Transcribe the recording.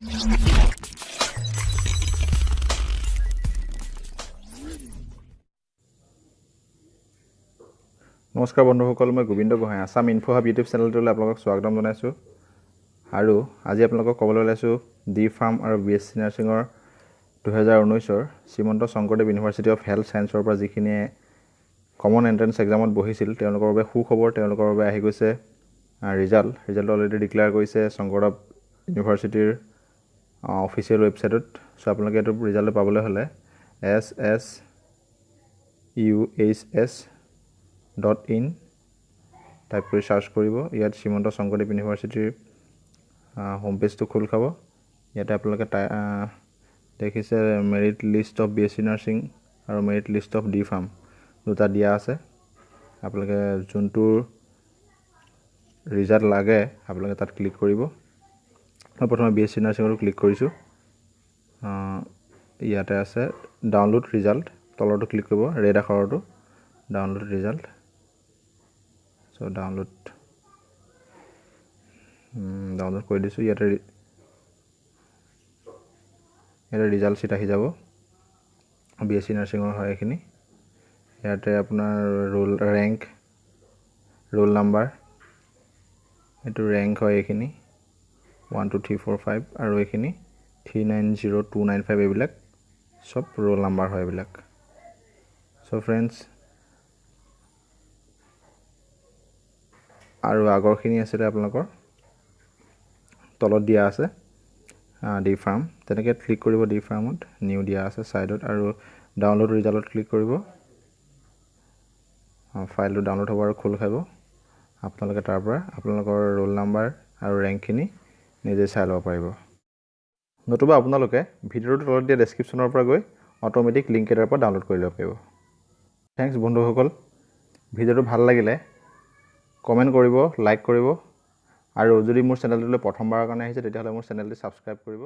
নমস্কাৰ বন্ধুসকল, মই Gobinda Gohain Assam info hub YouTube চেনেলটোলৈ আপোনালোকক স্বাগতম জনাইছোঁ। আৰু আজি আপোনালোকক ক'বলৈ ওলাইছোঁ ডি ফাৰ্ম আৰু BSc নাৰ্ছিঙৰ 2019 Srimanta Sankardev university of health ছায়েন্সৰ পৰা যিখিনিয়ে কমন এণ্ট্ৰেন্স এক্সামত বহিছিল তেওঁলোকৰ বাবে সুখবৰ। তেওঁলোকৰ বাবে আহি গৈছে ৰিজাল্ট অলৰেডি ডিক্লেয়াৰ কৰিছে শংকৰদেৱ ইউনিভাৰ্চিটিৰ অফিচিয়েল ৱেবছাইটত। চ' আপোনালোকে এইটো ৰিজাল্ট পাবলৈ হ'লে SSUHS.in টাইপ কৰি চাৰ্চ কৰিব। ইয়াত শ্ৰীমন্ত শংকৰদেৱ ইউনিভাৰ্চিটিৰ হোম পেজটো খোল খাব। ইয়াতে আপোনালোকে দেখিছে merit list of BSc nursing আৰু merit list of D pharm দুটা দিয়া আছে। আপোনালোকে যোনটোৰ ৰিজাল্ট লাগে আপোনালোকে তাত ক্লিক কৰিব। মই প্ৰথমে BSc নাৰ্ছিঙতো ক্লিক কৰিছোঁ। ইয়াতে আছে ডাউনলোড ৰিজাল্ট, তলৰটো ক্লিক কৰিব, ৰেড আখৰটো ডাউনলোড ৰিজাল্ট। চ' ডাউনলোড কৰি দিছোঁ। ইয়াতে ৰিজাল্ট চিট আহি যাব। BSc নাৰ্ছিঙৰ হয় এইখিনি। ইয়াতে আপোনাৰ ৰোল নাম্বাৰ, এইটো ৰেংক হয় এইখিনি 1 2 3 4 5 আৰু এইখিনি 390295 এইবিলাক চব ৰোল নাম্বাৰ হয় এইবিলাক। চ' ফ্ৰেণ্ডছ, আৰু আগৰখিনি আছিলে আপোনালোকৰ তলত দিয়া আছে ডি ফাৰ্ম, তেনেকৈ ক্লিক কৰিব। ডি ফাৰ্মত নিউ দিয়া আছে ছাইডত, আৰু ডাউনলোড ৰিজাল্টত ক্লিক কৰিব। ফাইলটো ডাউনলোড হ'ব আৰু খোল খাব। আপোনালোকে তাৰ পৰা আপোনালোকৰ ৰোল নাম্বাৰ আৰু ৰেংকখিনি নিজে চাই ল'ব পাৰিব। নতুবা আপোনালোকে ভিডিঅ'টোৰ তলত দিয়া ডেছক্ৰিপশ্যনৰ পৰা গৈ অট'মেটিক লিংক এটাৰ পৰা ডাউনলোড কৰি ল'ব পাৰিব। থেংকছ বন্ধুসকল। ভিডিঅ'টো ভাল লাগিলে কমেণ্ট কৰিব, লাইক কৰিব, আৰু যদি মোৰ চেনেলটোলৈ প্ৰথমবাৰৰ কাৰণে আহিছে তেতিয়াহ'লে মোৰ চেনেলটো ছাবস্ক্ৰাইব কৰিব।